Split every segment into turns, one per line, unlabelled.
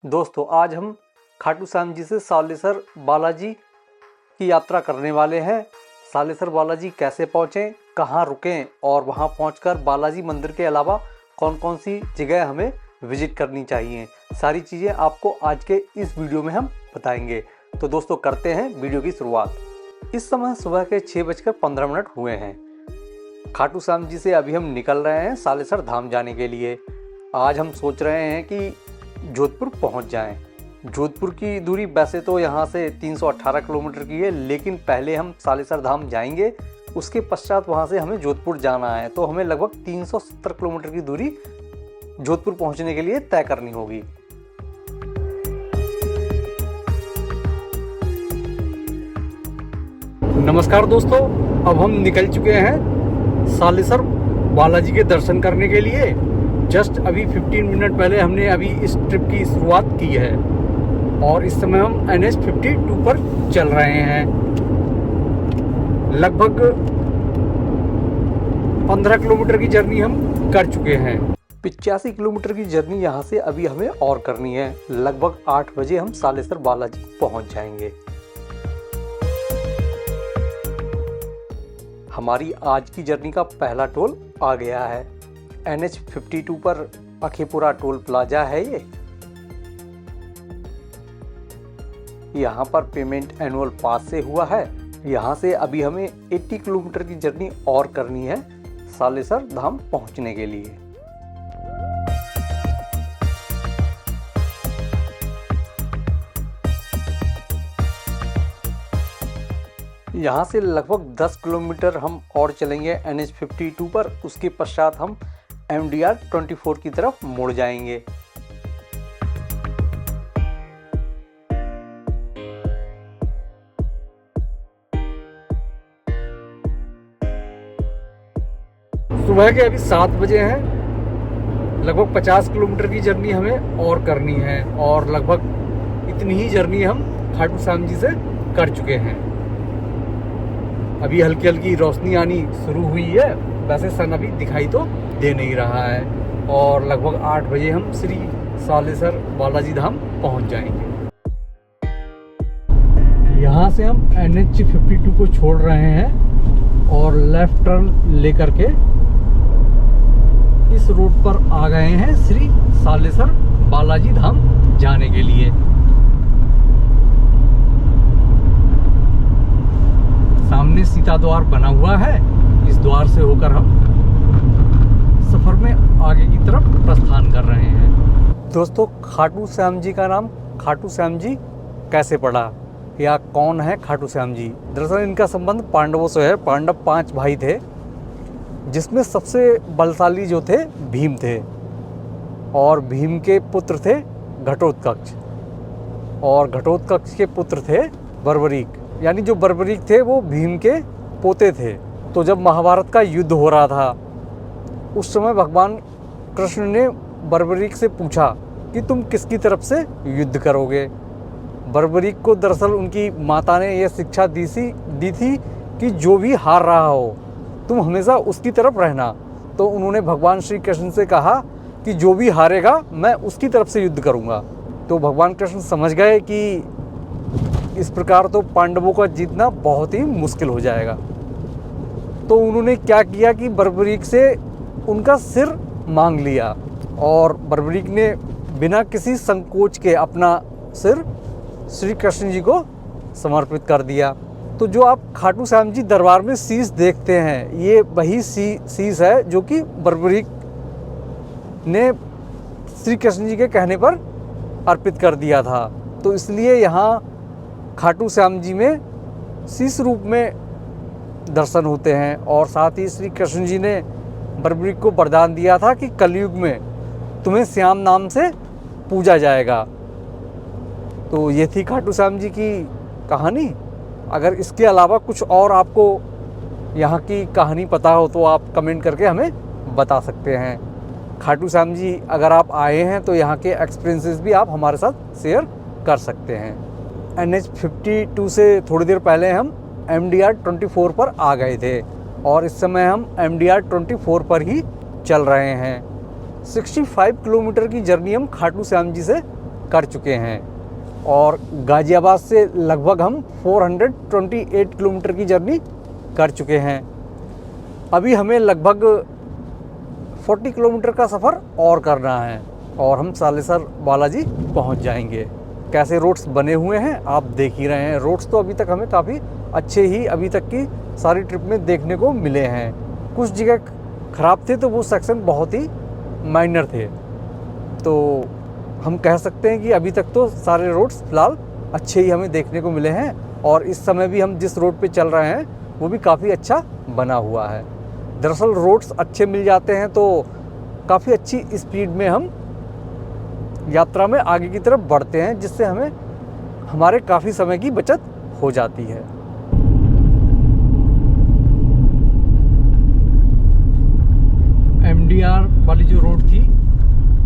दोस्तों आज हम खाटू श्याम जी से सालेसर बालाजी की यात्रा करने वाले हैं। सालेसर बालाजी कैसे पहुँचें, कहाँ रुकें और वहाँ पहुँचकर बालाजी मंदिर के अलावा कौन कौन सी जगह हमें विजिट करनी चाहिए, सारी चीज़ें आपको आज के इस वीडियो में हम बताएंगे। तो दोस्तों करते हैं वीडियो की शुरुआत। इस समय सुबह के 6:15 हुए हैं। खाटू श्याम जी से अभी हम निकल रहे हैं सालेसर धाम जाने के लिए। आज हम सोच रहे हैं कि जोधपुर पहुंच जाएं। जोधपुर की दूरी वैसे तो यहाँ से 318 किलोमीटर की है, लेकिन पहले हम सालेसर धाम जाएंगे, उसके पश्चात वहाँ से हमें जोधपुर जाना है। तो हमें लगभग 370 किलोमीटर की दूरी जोधपुर पहुँचने के लिए तय करनी होगी। नमस्कार दोस्तों, अब हम निकल चुके हैं सालेसर बालाजी के दर्शन करने के लिए। जस्ट अभी 15 मिनट पहले हमने अभी इस ट्रिप की शुरुआत की है और इस समय हम NH 52 पर चल रहे हैं। लगभग 15 किलोमीटर की जर्नी हम कर चुके हैं। 85 किलोमीटर की जर्नी यहाँ से अभी हमें और करनी है। लगभग 8 बजे हम सालेसर बालाजी पहुँच जाएंगे। हमारी आज की जर्नी का पहला टोल आ गया है। NH 52 पर अखेपुरा टोल प्लाजा है ये। यहाँ पर पेमेंट एनुअल पास से हुआ है। यहाँ से अभी हमें 80 किलोमीटर की जर्नी और करनी है सालेसर धाम पहुँचने के लिए। यहाँ से लगभग 10 किलोमीटर हम और चलेंगे NH 52 पर। उसके पश्चात हम MDR 24 की तरफ मुड़ जाएंगे। सुबह के अभी 7 बजे हैं। लगभग 50 किलोमीटर की जर्नी हमें और करनी है और लगभग इतनी ही जर्नी हम खाटू श्याम जी से कर चुके हैं। अभी हल्की हल्की रोशनी आनी शुरू हुई है। वैसे सन अभी दिखाई तो दे नहीं रहा है और लगभग 8 बजे हम श्री सालेसर बालाजी धाम पहुंच जाएंगे। यहाँ से हम NH 52 को छोड़ रहे हैं और लेफ्ट टर्न लेकर के इस रोड पर आ गए हैं श्री सालेसर बालाजी धाम जाने के लिए। सामने सीता द्वार बना हुआ है। इस द्वार से होकर हम सफर में आगे की तरफ प्रस्थान कर रहे हैं। दोस्तों खाटू श्याम जी का नाम खाटू श्याम जी कैसे पड़ा या कौन है खाटू श्याम जी? दरअसल इनका संबंध पांडवों से है। पांडव 5 भाई थे, जिसमें सबसे बलशाली जो थे भीम थे और भीम के पुत्र थे घटोत्कच और घटोत्कच के पुत्र थे बर्बरीक, यानी जो बर्बरीक थे वो भीम के पोते थे। तो जब महाभारत का युद्ध हो रहा था उस समय भगवान कृष्ण ने बर्बरीक से पूछा कि तुम किसकी तरफ से युद्ध करोगे। बर्बरीक को दरअसल उनकी माता ने यह शिक्षा दी थी कि जो भी हार रहा हो तुम हमेशा उसकी तरफ रहना। तो उन्होंने भगवान श्री कृष्ण से कहा कि जो भी हारेगा मैं उसकी तरफ से युद्ध करूँगा। तो भगवान कृष्ण समझ गए कि इस प्रकार तो पांडवों का जीतना बहुत ही मुश्किल हो जाएगा। तो उन्होंने क्या किया कि बर्बरीक से उनका सिर मांग लिया और बर्बरीक ने बिना किसी संकोच के अपना सिर श्री कृष्ण जी को समर्पित कर दिया। तो जो आप खाटू श्याम जी दरबार में शीश देखते हैं, ये वही शीश है जो कि बर्बरीक ने श्री कृष्ण जी के कहने पर अर्पित कर दिया था। तो इसलिए यहाँ खाटू श्याम जी में शीश रूप में दर्शन होते हैं। और साथ ही श्री कृष्ण जी ने बर्बरीक को वरदान दिया था कि कलयुग में तुम्हें श्याम नाम से पूजा जाएगा। तो ये थी खाटू श्याम जी की कहानी। अगर इसके अलावा कुछ और आपको यहाँ की कहानी पता हो तो आप कमेंट करके हमें बता सकते हैं। खाटू श्याम जी अगर आप आए हैं तो यहाँ के एक्सपीरियंसेस भी आप हमारे साथ शेयर कर सकते हैं। NH 52 से थोड़ी देर पहले हम MDR 24 पर आ गए थे और इस समय हम MDR 24 पर ही चल रहे हैं। 65 किलोमीटर की जर्नी हम खाटू श्याम जी से कर चुके हैं और गाज़ियाबाद से लगभग हम 428 किलोमीटर की जर्नी कर चुके हैं। अभी हमें लगभग 40 किलोमीटर का सफ़र और करना है और हम सालेसर बालाजी पहुंच जाएंगे। कैसे रोड्स बने हुए हैं आप देख ही रहे हैं। रोड्स तो अभी तक हमें काफ़ी अच्छे ही अभी तक की सारी ट्रिप में देखने को मिले हैं। कुछ जगह ख़राब थे तो वो सेक्शन बहुत ही माइनर थे, तो हम कह सकते हैं कि अभी तक तो सारे रोड्स फ़िलहाल अच्छे ही हमें देखने को मिले हैं और इस समय भी हम जिस रोड पे चल रहे हैं वो भी काफ़ी अच्छा बना हुआ है। दरअसल रोड्स अच्छे मिल जाते हैं तो काफ़ी अच्छी स्पीड में हम यात्रा में आगे की तरफ बढ़ते हैं, जिससे हमें हमारे काफ़ी समय की बचत हो जाती है। MDR वाली जो रोड थी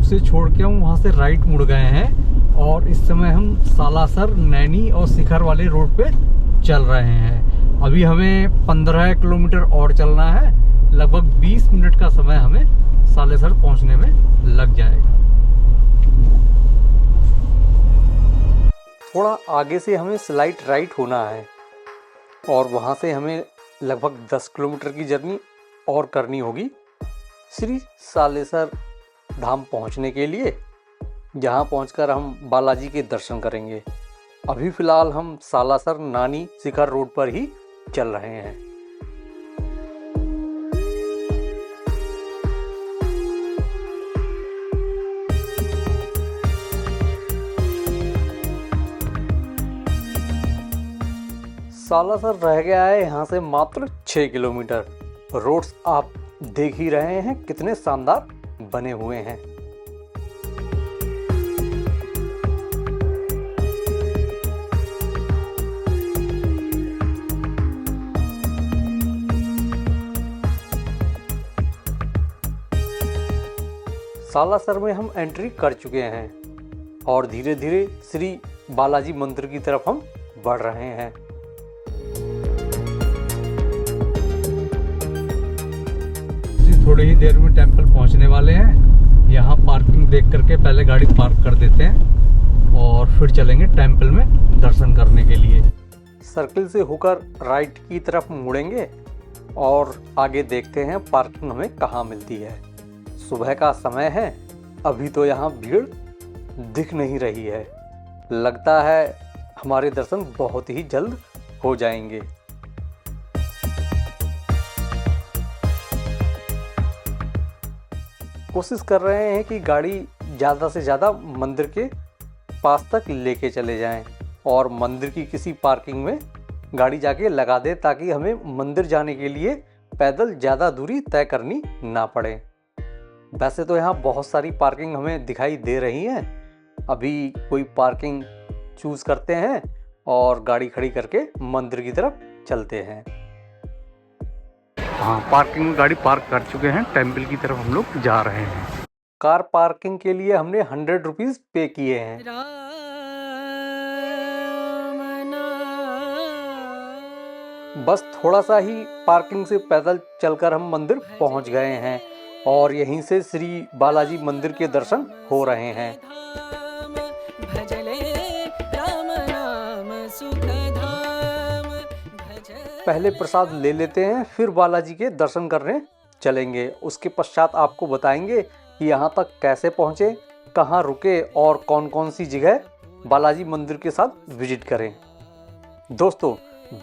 उसे छोड़ के हम वहाँ से राइट मुड़ गए हैं और इस समय हम सालासर, नैनी और शिखर वाले रोड पे चल रहे हैं। अभी हमें 15 किलोमीटर और चलना है। लगभग 20 मिनट का समय हमें सालेसर पहुँचने में लग जाएगा। थोड़ा आगे से हमें स्लाइट राइट होना है और वहाँ से हमें लगभग 10 किलोमीटर की जर्नी और करनी होगी श्री सालेसर धाम पहुँचने के लिए, जहाँ पहुँचकर हम बालाजी के दर्शन करेंगे। अभी फ़िलहाल हम सालासर नानी शिखर रोड पर ही चल रहे हैं। सालासर रह गया है यहाँ से मात्र 6 किलोमीटर। रोड्स आप देख ही रहे हैं कितने शानदार बने हुए हैं। सालासर में हम एंट्री कर चुके हैं और धीरे धीरे श्री बालाजी मंदिर की तरफ हम बढ़ रहे हैं। थोड़ी ही देर में टेंपल पहुंचने वाले हैं। यहाँ पार्किंग देख करके पहले गाड़ी पार्क कर देते हैं और फिर चलेंगे टेंपल में दर्शन करने के लिए। सर्किल से होकर राइट की तरफ मुड़ेंगे और आगे देखते हैं पार्किंग हमें कहाँ मिलती है। सुबह का समय है, अभी तो यहाँ भीड़ दिख नहीं रही है। लगता है हमारे दर्शन बहुत ही जल्द हो जाएंगे। कोशिश कर रहे हैं कि गाड़ी ज़्यादा से ज़्यादा मंदिर के पास तक लेके चले जाएं और मंदिर की किसी पार्किंग में गाड़ी जाके लगा दे, ताकि हमें मंदिर जाने के लिए पैदल ज़्यादा दूरी तय करनी ना पड़े। वैसे तो यहाँ बहुत सारी पार्किंग हमें दिखाई दे रही हैं। अभी कोई पार्किंग चूज़ करते हैं और गाड़ी खड़ी करके मंदिर की तरफ चलते हैं। हाँ, पार्किंग में गाड़ी पार्क कर चुके हैं। टेंपल की तरफ हम लोग जा रहे हैं। कार पार्किंग के लिए हमने 100 रुपीज़ पे किए हैं। बस थोड़ा सा ही पार्किंग से पैदल चलकर हम मंदिर पहुंच गए हैं और यहीं से श्री बालाजी मंदिर के दर्शन हो रहे हैं। पहले प्रसाद ले लेते हैं, फिर बालाजी के दर्शन करने चलेंगे। उसके पश्चात आपको बताएंगे कि यहाँ तक कैसे पहुँचे, कहाँ रुके और कौन कौन सी जगह बालाजी मंदिर के साथ विजिट करें। दोस्तों,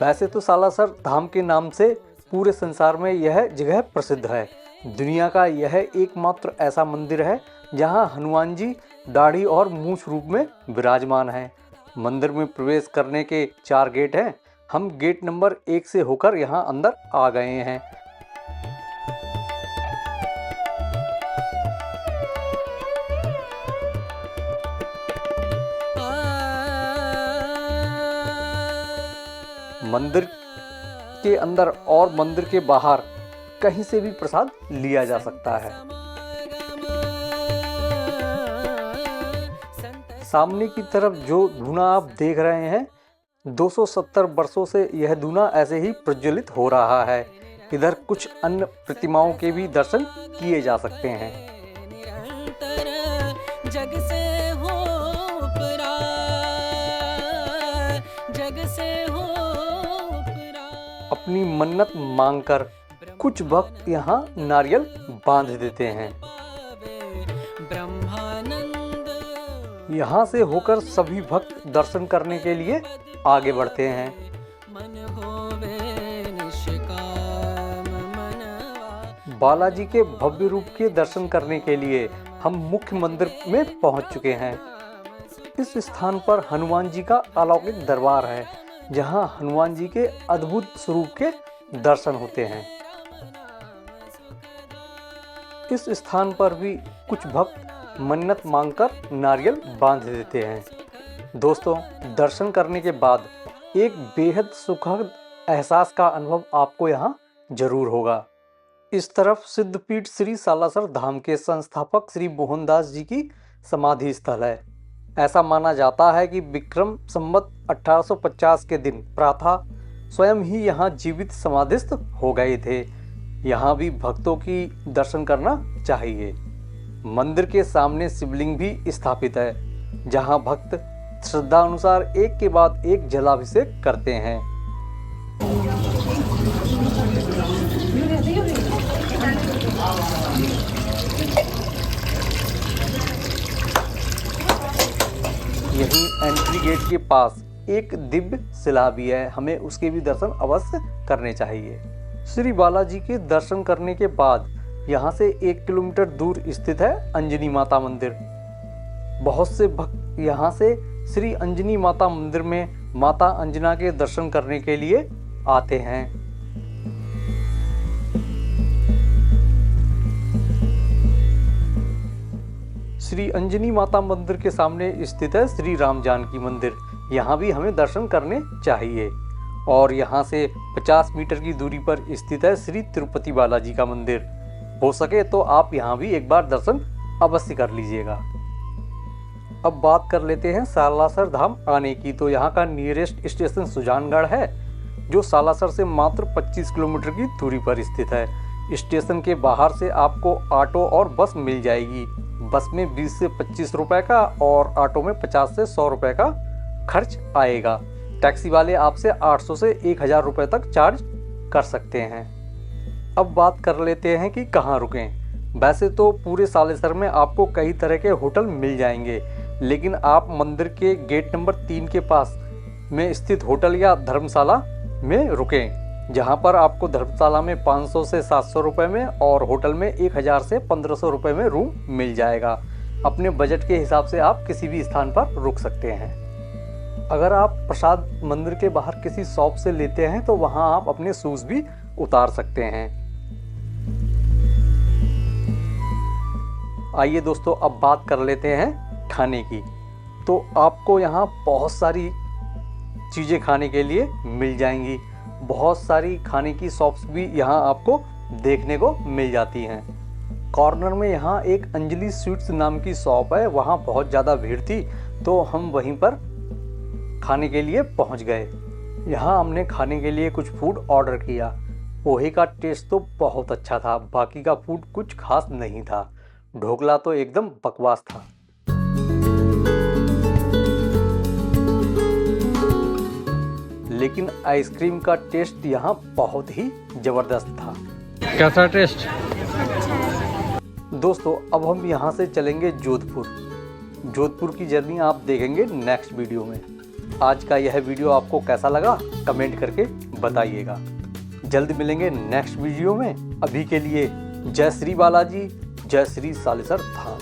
वैसे तो सालासर धाम के नाम से पूरे संसार में यह जगह प्रसिद्ध है। दुनिया का यह एकमात्र ऐसा मंदिर है जहाँ हनुमान जी दाढ़ी और मूछ रूप में विराजमान हैं। मंदिर में प्रवेश करने के 4 गेट हैं। हम गेट नंबर 1 से होकर यहाँ अंदर आ गए हैं। मंदिर के अंदर और मंदिर के बाहर कहीं से भी प्रसाद लिया जा सकता है। सामने की तरफ जो धूना आप देख रहे हैं, 270 वर्षों से यह धूना ऐसे ही प्रज्वलित हो रहा है। इधर कुछ अन्य प्रतिमाओं के भी दर्शन किए जा सकते हैं। जग से हो
जग से हो
अपनी मन्नत मांगकर कुछ भक्त यहाँ नारियल बांध देते हैं।
ब्रह्मानंद
यहाँ से होकर सभी भक्त दर्शन करने के लिए आगे बढ़ते हैं।
मन होवे निष्काम मनवा।
बालाजी के भव्य रूप के दर्शन करने के लिए हम मुख्य मंदिर में पहुंच चुके हैं। इस स्थान पर हनुमान जी का अलौकिक दरबार है, जहां हनुमान जी के अद्भुत स्वरूप के दर्शन होते हैं। इस स्थान पर भी कुछ भक्त मन्नत मांगकर नारियल बांध देते हैं। दोस्तों, दर्शन करने के बाद एक बेहद सुखद एहसास का अनुभव आपको यहाँ जरूर होगा। इस तरफ सिद्धपीठ श्री सालासर धाम के संस्थापक श्री मोहनदास जी की समाधि स्थल है। ऐसा माना जाता है कि विक्रम संवत 1850 के दिन प्रातः स्वयं ही यहाँ जीवित समाधिस्थ हो गए थे। यहाँ भी भक्तों की दर्शन करना चाहिए। मंदिर के सामने शिवलिंग भी स्थापित है, जहाँ भक्त श्रद्धा अनुसार एक के बाद एक जलाभिषेक करते हैं। यहीं एंट्री गेट के पास एक दिव्य शिला भी है, हमें उसके भी दर्शन अवश्य करने चाहिए। श्री बालाजी के दर्शन करने के बाद यहाँ से 1 किलोमीटर दूर स्थित है अंजनी माता मंदिर। बहुत से भक्त यहाँ से श्री अंजनी माता मंदिर में माता अंजना के दर्शन करने के लिए आते हैं। श्री अंजनी माता मंदिर के सामने स्थित है श्री राम जानकी मंदिर। यहाँ भी हमें दर्शन करने चाहिए। और यहाँ से 50 मीटर की दूरी पर स्थित है श्री तिरुपति बालाजी का मंदिर। हो सके तो आप यहाँ भी एक बार दर्शन अवश्य कर लीजिएगा। अब बात कर लेते हैं सालासर धाम आने की। तो यहाँ का नियरेस्ट स्टेशन सुजानगढ़ है, जो सालासर से मात्र 25 किलोमीटर की दूरी पर स्थित है। स्टेशन के बाहर से आपको ऑटो और बस मिल जाएगी। बस में 20 से 25 रुपए का और ऑटो में 50 से 100 रुपए का खर्च आएगा। टैक्सी वाले आपसे 800 से 1000 रुपए तक चार्ज कर सकते हैं। अब बात कर लेते हैं कि कहाँ रुकें। वैसे तो पूरे सालेसर में आपको कई तरह के होटल मिल जाएंगे, लेकिन आप मंदिर के गेट नंबर 3 के पास में स्थित होटल या धर्मशाला में रुकें, जहाँ पर आपको धर्मशाला में 500 से 700 रुपये में और होटल में 1000 से 1500 रुपये में रूम मिल जाएगा। अपने बजट के हिसाब से आप किसी भी स्थान पर रुक सकते हैं। अगर आप प्रसाद मंदिर के बाहर किसी शॉप से लेते हैं तो वहाँ आप अपने शूज भी उतार सकते हैं। आइए दोस्तों, अब बात कर लेते हैं खाने की। तो आपको यहाँ बहुत सारी चीज़ें खाने के लिए मिल जाएंगी। बहुत सारी खाने की शॉप्स भी यहाँ आपको देखने को मिल जाती हैं। कॉर्नर में यहाँ एक अंजलि स्वीट्स नाम की शॉप है, वहाँ बहुत ज़्यादा भीड़ थी तो हम वहीं पर खाने के लिए पहुँच गए। यहाँ हमने खाने के लिए कुछ फूड ऑर्डर किया। पोहे का टेस्ट तो बहुत अच्छा था, बाकी का फूड कुछ खास नहीं था। ढोकला तो एकदम बकवास था। लेकिन आइसक्रीम का टेस्ट यहाँ बहुत ही जबरदस्त था। कैसा टेस्ट? दोस्तों, अब हम यहाँ से चलेंगे जोधपुर। जोधपुर की जर्नी आप देखेंगे नेक्स्ट वीडियो में। आज का यह वीडियो आपको कैसा लगा कमेंट करके बताइएगा। जल्द मिलेंगे नेक्स्ट वीडियो में। अभी के लिए जय श्री बालाजी, जय श्री सालेसर धाम।